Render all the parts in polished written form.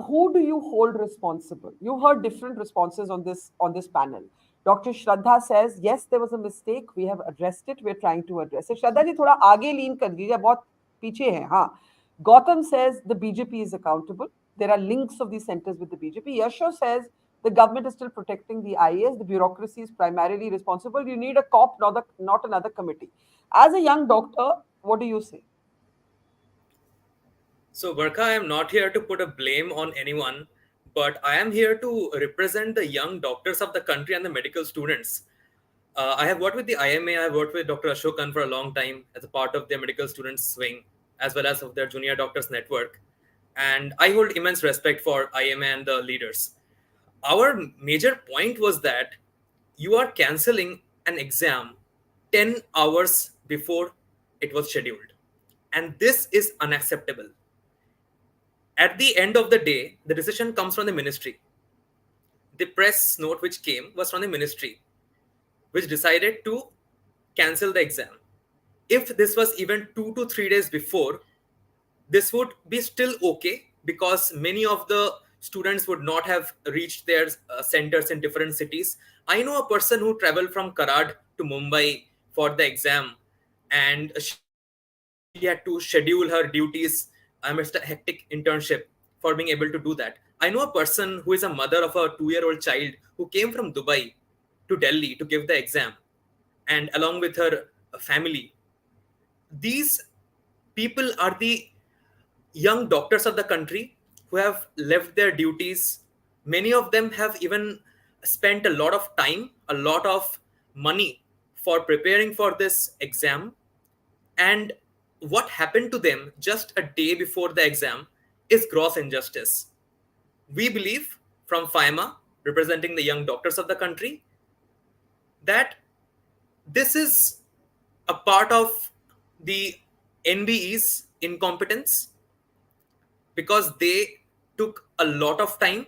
who do you hold responsible? You heard different responses on this panel. Dr. Shraddha says, yes, there was a mistake. We have addressed it. We're trying to address it. Shraddha ji, thoda aage lean kar dijiye, bahut piche hai. Haan. Gautam says the BJP is accountable. There are links of these centers with the BJP. Yasho says the government is still protecting the IAS. The bureaucracy is primarily responsible. You need a cop, not another committee. As a young doctor, what do you say? So, Barkha, I am not here to put a blame on anyone, but I am here to represent the young doctors of the country and the medical students. I have worked with the IMA, I have worked with Dr. Asokan for a long time as a part of their medical students wing, as well as of their junior doctors network. And I hold immense respect for IMA and the leaders. Our major point was that you are cancelling an exam 10 hours before it was scheduled. And this is unacceptable. At the end of the day, the decision comes from the ministry. The press note which came was from the ministry, which decided to cancel the exam. If this was even 2 to 3 days before, this would be still okay because many of the students would not have reached their centers in different cities. I know a person who traveled from Karad to Mumbai for the exam, and she had to schedule her duties amidst a hectic internship for being able to do that. I know a person who is a mother of a 2-year-old child who came from Dubai to Delhi to give the exam, and along with her family. These people are the young doctors of the country who have left their duties. Many of them have even spent a lot of time, a lot of money for preparing for this exam. And what happened to them just a day before the exam is gross injustice. We believe from FAIMA, representing the young doctors of the country, that this is a part of the NBE's incompetence, because they took a lot of time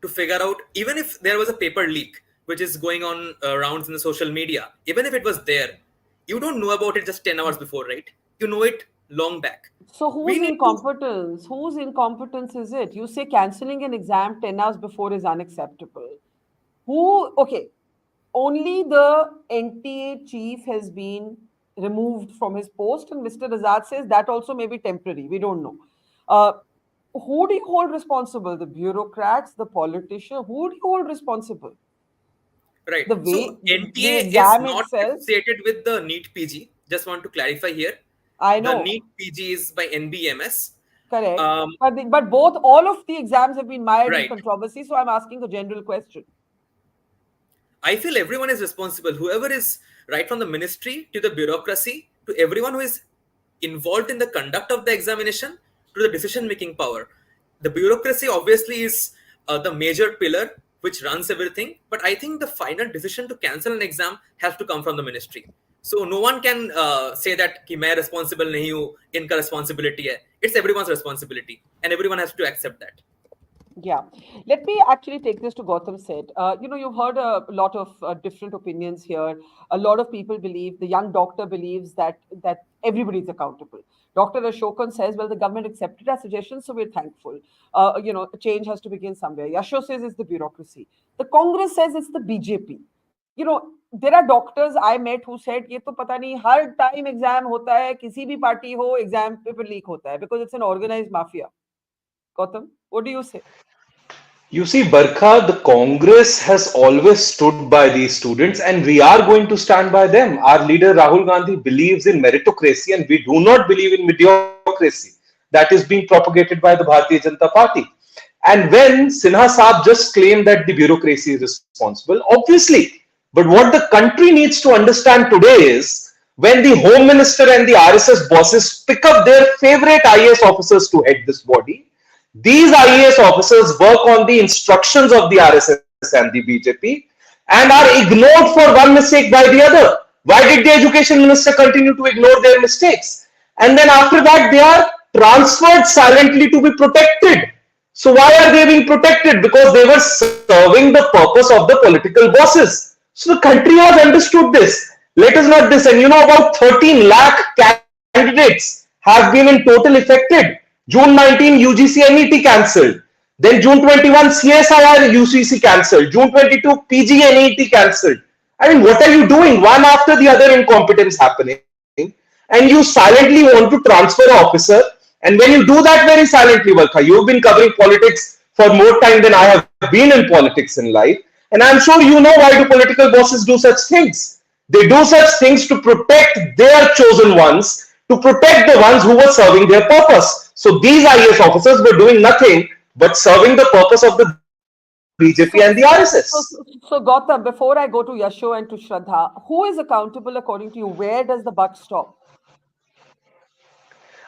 to figure out, even if there was a paper leak, which is going on rounds in the social media, even if it was there, you don't know about it just 10 hours before, right? You know it long back. So whose incompetence? Whose incompetence is it? You say cancelling an exam 10 hours before is unacceptable. Okay, only the NTA chief has been removed from his post, and Mr. Azad says that also may be temporary. We don't know. Who do you hold responsible? The bureaucrats, the politicians? Who do you hold responsible? Right. So NTA is not associated with the NEET PG. Just want to clarify here. I know. The NEET PG is by NBMS. Correct. But all of the exams have been mired in controversy. So I'm asking a general question. I feel everyone is responsible. Whoever is, right from the ministry to the bureaucracy, to everyone who is involved in the conduct of the examination, to the decision-making power. The bureaucracy obviously is the major pillar which runs everything. But I think the final decision to cancel an exam has to come from the ministry. So no one can say that कि मैं responsible नहीं हूँ, इनका responsibility है. It's everyone's responsibility, and everyone has to accept that. Yeah. Let me actually take this to Gautam said. You've heard a lot of different opinions here. A lot of people believe, the young doctor believes that everybody is accountable. Dr. Asokan says, well, the government accepted our suggestions, so we're thankful. Change has to begin somewhere. Yasho says it's the bureaucracy. The Congress says it's the BJP. There are doctors I met who said, ये तो पता नहीं हर time exam होता है, किसी भी party हो, exam paper leak होता है, because it's an organized mafia. Gautam, what do you say? You see, Barkha, the Congress has always stood by these students, and we are going to stand by them. Our leader Rahul Gandhi believes in meritocracy, and we do not believe in mediocrity that is being propagated by the Bharatiya Janata Party. And when Sinha Saab just claimed that the bureaucracy is responsible, obviously, but what the country needs to understand today is, when the Home Minister and the RSS bosses pick up their favorite IAS officers to head this body, these IAS officers work on the instructions of the RSS and the BJP and are ignored for one mistake by the other. Why did the Education Minister continue to ignore their mistakes? And then after that, they are transferred silently to be protected. So why are they being protected? Because they were serving the purpose of the political bosses. So the country has understood this. Let us not descend. About 13 lakh candidates have been in total affected. June 19, UGC NET cancelled. Then June 21, CSIR UCC cancelled. June 22, PG and NEET cancelled. I mean, what are you doing? One after the other incompetence happening. And you silently want to transfer an officer. And when you do that very silently, Barkha, you've been covering politics for more time than I have been in politics in life. And I'm sure you know why do political bosses do such things. They do such things to protect their chosen ones, to protect the ones who were serving their purpose. So these IAS officers were doing nothing but serving the purpose of the BJP and the RSS. So Gautam, before I go to Yasho and to Shraddha, who is accountable according to you? Where does the buck stop?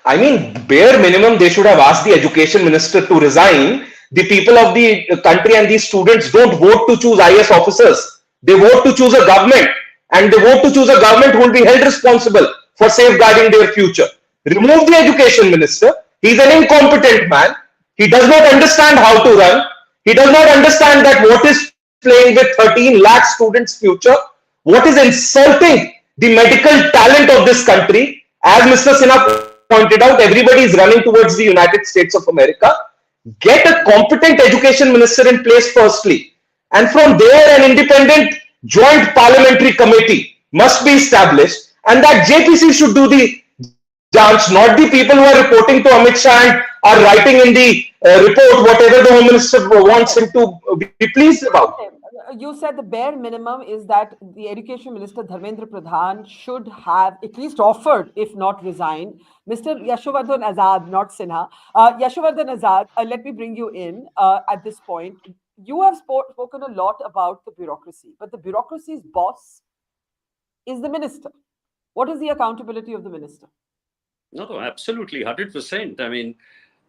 I mean, bare minimum, they should have asked the education minister to resign. The people of the country and these students don't vote to choose IS officers. They vote to choose a government, and they vote to choose a government who will be held responsible for safeguarding their future. Remove the education minister. He's an incompetent man. He does not understand how to run. He does not understand that what is playing with 13 lakh students' future, what is insulting the medical talent of this country. As Mr. Sinha pointed out, everybody is running towards the United States of America. Get a competent education minister in place firstly. And from there, an independent joint parliamentary committee must be established. And that JPC should do the judge, not the people who are reporting to Amit Shah and are writing in the report whatever the Home Minister wants him to be pleased about. You said the bare minimum is that the Education Minister Dharmendra Pradhan should have at least offered, if not resigned. Mr. Yashovardhan Azad, not Sinha. Yashovardhan Azad, let me bring you in at this point. You have spoken a lot about the bureaucracy, but the bureaucracy's boss is the minister. What is the accountability of the minister? No, absolutely, 100%. I mean,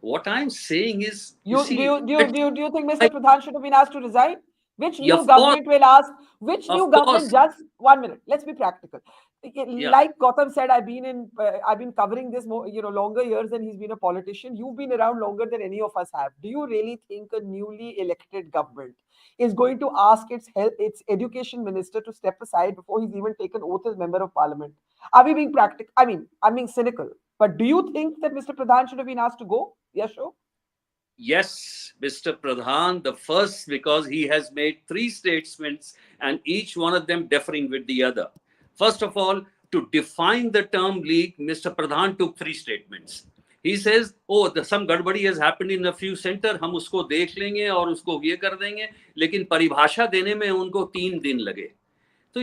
what I'm saying is, do you think Mr. Pradhan should have been asked to resign? Which new government will ask? Which new government? Just 1 minute. Let's be practical. Like Gautam said, I've been covering this longer years than he's been a politician. You've been around longer than any of us have. Do you really think a newly elected government is going to ask its education minister to step aside before he's even taken oath as member of parliament? Are we being practical? I mean, I'm being cynical. But do you think that Mr. Pradhan should have been asked to go? Yasho? Yes, Mr. Pradhan, the first, because he has made 3 statements and each one of them differing with the other. First of all, to define the term leak, Mr. Pradhan took 3 statements. He says, oh, some gadbadi has happened in a few centers, hum usko dekh lenge aur usko ye kar denge, lekin paribhasha dene mein unko 3 din lage. So,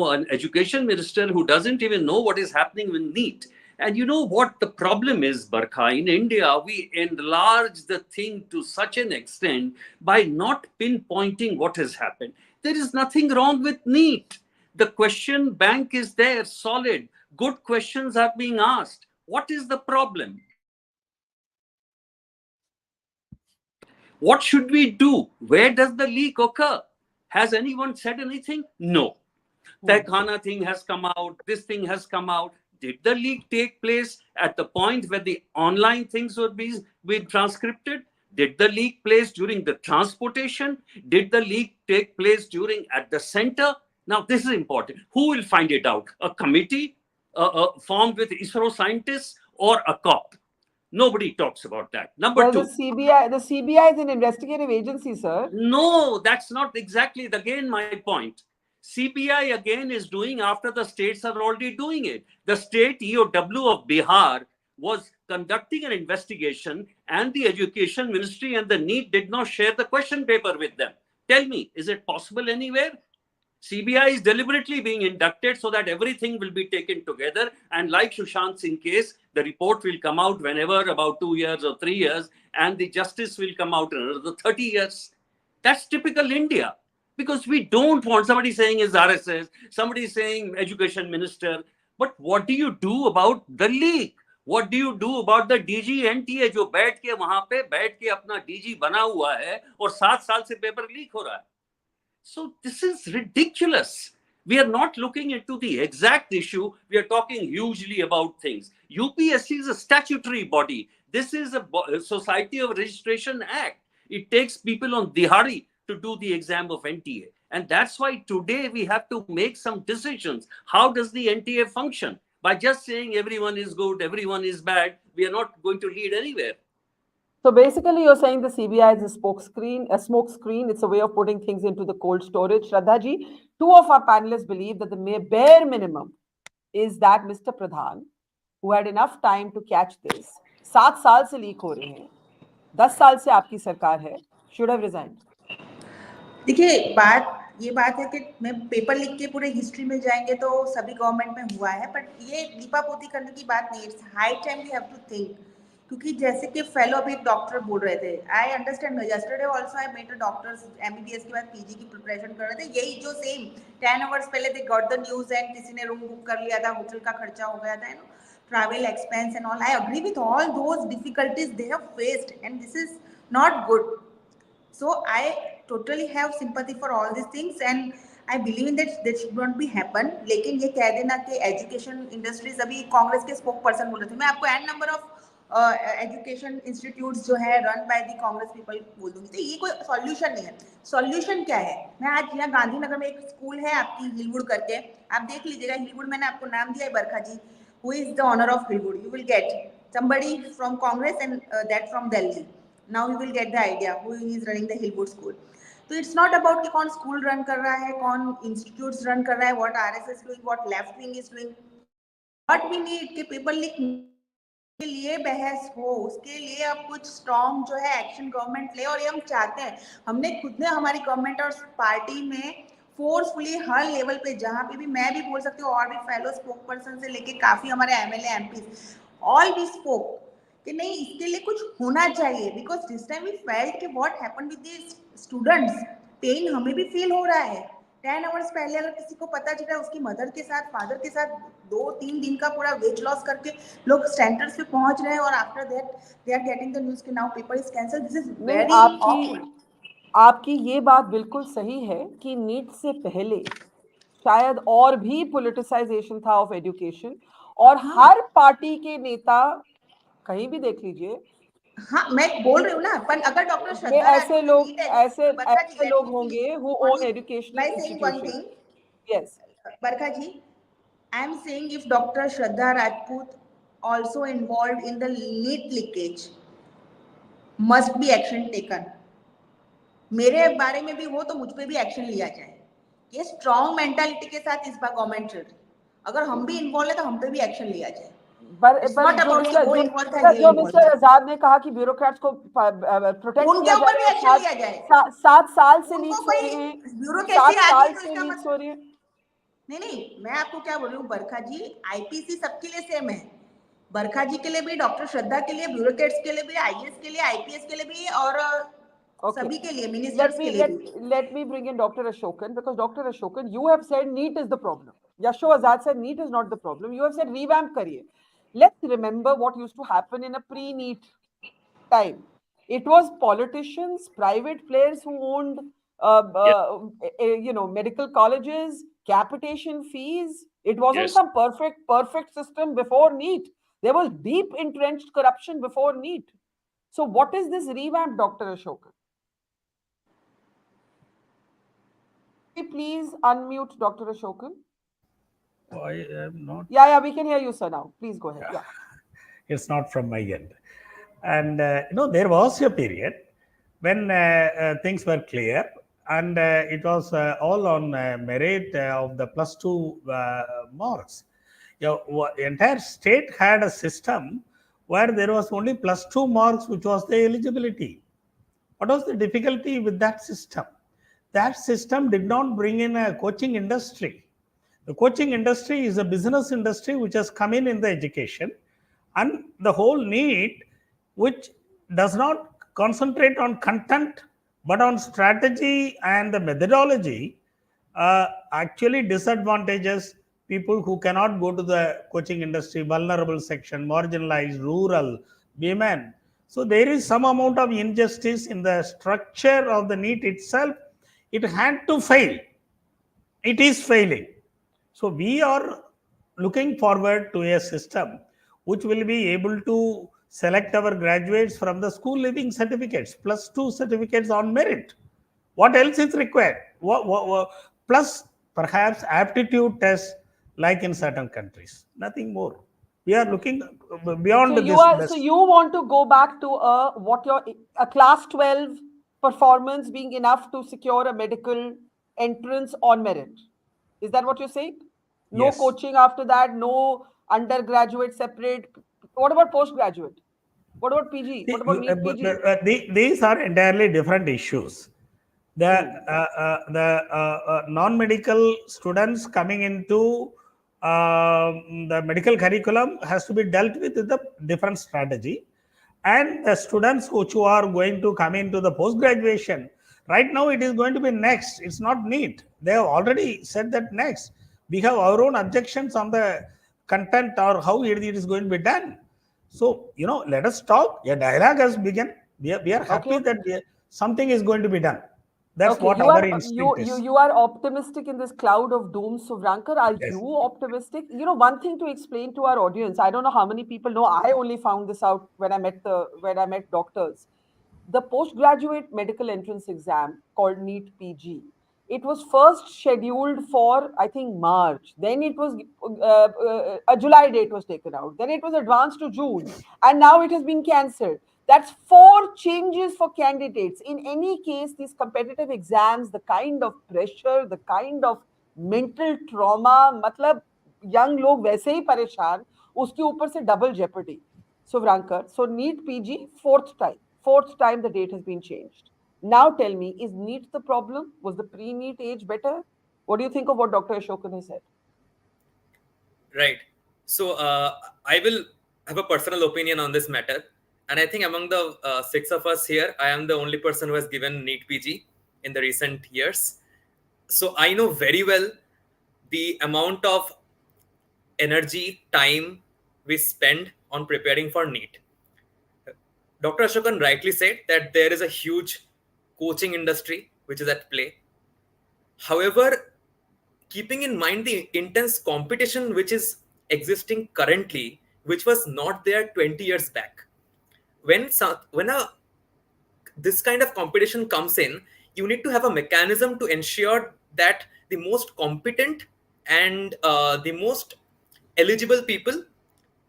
an education minister who doesn't even know what is happening with NEET. And you know what the problem is, Barkha? In India, we enlarge the thing to such an extent by not pinpointing what has happened. There is nothing wrong with NEET. The question bank is there, solid. Good questions are being asked. What is the problem? What should we do? Where does the leak occur? Has anyone said anything? No. The Khana thing has come out. This thing has come out. Did the leak take place at the point where the online things were being transcripted? Did the leak place during the transportation? Did the leak take place at the center? Now, this is important. Who will find it out? A committee formed with ISRO scientists or a cop? Nobody talks about that. Number 2. The CBI is an investigative agency, sir. No, that's not exactly, again, my point. CBI again is doing after the states are already doing it. The state EOW of Bihar was conducting an investigation and the education ministry and the NEET did not share the question paper with them. Tell me, is it possible anywhere? CBI is deliberately being inducted so that everything will be taken together. And like Sushant Singh case, the report will come out whenever, about 2 years or 3 years, and the justice will come out in another 30 years. That's typical India. Because we don't want somebody saying is RSS, somebody saying education minister. But what do you do about the leak? What do you do about the DG NTA जो बैठ के वहां पे बैठ के अपना DG बना हुआ है और 7 साल से पेपर लीक हो रहा है? So this is ridiculous. We are not looking into the exact issue. We are talking hugely about things. UPSC is a statutory body. This is a Society of Registration Act. It takes people on dihari to do the exam of NTA. And that's why today we have to make some decisions. How does the NTA function? By just saying everyone is good, everyone is bad, we are not going to lead anywhere. So basically, you're saying the CBI is a smoke screen. It's a way of putting things into the cold storage. Shraddha ji, two of our panelists believe that the bare minimum is that Mr. Pradhan, who had enough time to catch this, 7 साल से leak हो रहे हैं, 10 साल से आपकी सरकार है, should have resigned. देखिए ये बात है कि मैं पेपर लिख के पूरे हिस्ट्री में जाएंगे तो सभी गवर्नमेंट में हुआ है, बट ये लीपापोती करने की बात नहीं है. It's high time we have to think, क्योंकि जैसे कि फेलो अभी एक डॉक्टर बोल रहे थे, I understand. Yesterday also I met a doctors MBBS के बाद पीजी की प्रिपरेशन कर रहे थे, यही जो सेम 10 आवर्स पहले they got the news and किसी ने रूम बुक कर लिया था, होटल का खर्चा हो गया था, you know, travel expense and all. I agree with all those difficulties they have faced and this is not good. So I totally have sympathy for all these things and I believe in that should not be happen. लेकिन ये कह देना कि education industries, अभी कांग्रेस के spoke person बोल रहे थे, मैं आपको an number of education institutes जो है run by the Congress people बोल दूंगी. तो ये कोई सॉल्यूशन नहीं है. सॉल्यूशन क्या है? मैं आज यहाँ गांधीनगर में एक स्कूल है आपकी हिलवुड करके, आप देख लीजिएगा. हिलवुड मैंने आपको नाम दिया है, Barkha ji who is the owner of Hillwood. You will get somebody from Congress and that from Delhi. Now you will get the idea who is running the Hillwood school. So it's not about कि कौन school run कर रहा है, कौन institutes run कर रहा है, what RSS doing, what left wing is doing. What we need कि पेपर लीक के लिए बहस हो, उसके लिए अब कुछ स्ट्रॉन्ग जो है एक्शन गवर्नमेंट ले. और ये हम चाहते हैं, हमने खुद ने हमारी गवर्नमेंट और पार्टी में फोर्सफुली हर लेवल पे, जहाँ पे भी मैं भी बोल सकती हूँ, और भी फेलो स्पोक पर्सन से लेके काफी हमारे MLA MP all we spoke कि नहीं इसके लिए कुछ होना चाहिए. Because this time we felt कि what happened with the students. Pain हमें भी फील हो रहा है. 10 आवर्स पहले अगर किसी को पता चला उसकी मदर के साथ, फादर के साथ 2-3 दिन का पूरा वेट लॉस करके लोग सेंटर्स पे पहुंच रहे हैं, और after that they are getting the news कि now paper is cancel. This is very आपकी ये बात बिल्कुल सही है कि नीट से पहले शायद और भी पॉलिटिसाइजेशन था ऑफ एजुकेशन, और हर पार्टी के नेता कहीं भी देख लीजिए. हाँ, मैं बोल रही हूँ ना, पर अगर डॉक्टर श्रद्धा ऐसे लोग होंगे who own educational by saying one institutions. thing, Yes, Barkha ji, I am saying if Dr. Shraddha Rajput also involved in the NEET leakage, must be action taken. मेरे बारे में भी हो तो मुझ पे भी एक्शन लिया जाए. ये स्ट्रॉन्ग मेंटालिटी के साथ इस बार गवर्नमेंट चल रही. अगर हम भी इन्वॉल्व है तो हम पे भी एक्शन लिया जाए. जो मिस्टर आजाद ने कहा कि ब्यूरोक्रेट्स को प्रोटेक्ट किया ऊपर भी एक्शन लिया जाए. 7 साल से लीक हो रहे हैं, ब्यूरोक्रेसी 7 साल से लीक हो रही है. नहीं, मैं आपको क्या बोल रही हूँ बरखा जी, आईपीसी सबके लिए सेम है. बरखा जी के लिए भी, डॉक्टर श्रद्धा के लिए, ब्यूरोक्रेट्स के लिए भी, आईएएस के लिए, आईपीएस के लिए भी, और सभी के लिए, मिनिस्टर्स के लिए भी. Let me bring in Dr. Asokan, because Dr. Asokan, you have said NEET is the problem. Yashovardhan said NEET is not the problem. You have said revamp kariye. Let's remember what used to happen in a pre-NEET time. It was politicians, private players who owned, medical colleges, capitation fees. It wasn't some perfect system before NEET. There was deep entrenched corruption before NEET. So what is this revamp, Dr. Asokan? Please unmute Dr. Asokan. I am not. Yeah, we can hear you, sir, now. Please go ahead. Yeah. It's not from my end. And, there was a period when things were clear, and it was all on merit of the +2 marks. Entire state had a system where there was only +2 marks, which was the eligibility. What was the difficulty with that system? That system did not bring in a coaching industry. The coaching industry is a business industry which has come in the education, and the whole NEET, which does not concentrate on content but on strategy and the methodology, actually disadvantages people who cannot go to the coaching industry, vulnerable section, marginalized, rural, women. So there is some amount of injustice in the structure of the NEET itself. It had to fail. It is failing. So we are looking forward to a system which will be able to select our graduates from the school leaving certificates, +2 certificates on merit. What else is required? Plus perhaps aptitude tests like in certain countries. Nothing more. We are looking beyond So you this. are so you want to go back to a class 12 performance being enough to secure a medical entrance on merit. Is that what you're saying? No Yes. coaching after that, no undergraduate separate. What about postgraduate? What about PG? What about NEET PG? These are entirely different issues. The non-medical students coming into the medical curriculum has to be dealt with a different strategy, and the students who are going to come into the post graduation, right now it is going to be next. It's not NEET. They have already said that next. We have our own objections on the content or how it is going to be done. So, let us talk. A dialogue has begun. We are happy Okay. that something is going to be done. That's Okay, what you our are instinct is. you are optimistic in this cloud of doom, Suvrankar. Are Yes. you optimistic? One thing to explain to our audience. I don't know how many people know. I only found this out when I met doctors. The postgraduate medical entrance exam called NEET PG. It was first scheduled for, I think, March. Then it was a July date was taken out. Then it was advanced to June, and now it has been cancelled. That's 4 changes for candidates. In any case, these competitive exams, the kind of pressure, the kind of mental trauma, मतलब young लोग वैसे ही परेशान, उसके ऊपर से double jeopardy. Suvrankar, so NEET PG, fourth time the date has been changed. Now tell me, is NEET the problem? Was the pre-NEET age better? What do you think of what Dr. Ashokan has said? Right. So I will have a personal opinion on this matter. And I think among the 6 of us here, I am the only person who has given NEET PG in the recent years. So I know very well the amount of energy, time we spend on preparing for NEET. Dr. Ashokan rightly said that there is a huge coaching industry which is at play. However, keeping in mind the intense competition which is existing currently, which was not there 20 years back, when this kind of competition comes in, you need to have a mechanism to ensure that the most competent and the most eligible people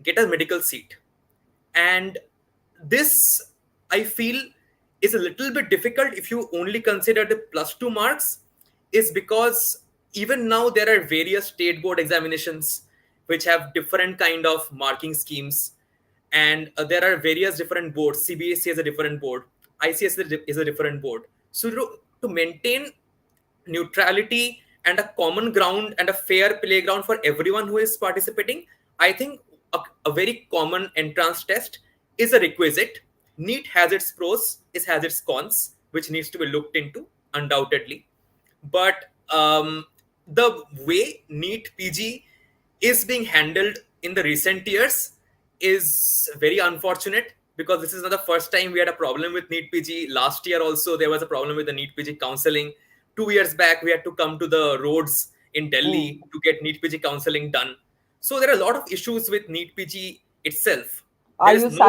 get a medical seat. And this, I feel, is a little bit difficult if you only consider the +2 marks, is because even now there are various state board examinations which have different kind of marking schemes, and there are various different boards. CBSE is a different board, ICS is a different board. So to maintain neutrality and a common ground and a fair playground for everyone who is participating, I think a very common entrance test is a requisite. NEET has its pros, it has its cons, which needs to be looked into, undoubtedly. But the way NEET PG is being handled in the recent years is very unfortunate, because this is not the first time we had a problem with NEET PG. Last year also there was a problem with the NEET PG counseling. 2 years back we had to come to the roads in Delhi to get NEET PG counseling done. So there are a lot of issues with NEET PG itself. Are There is you no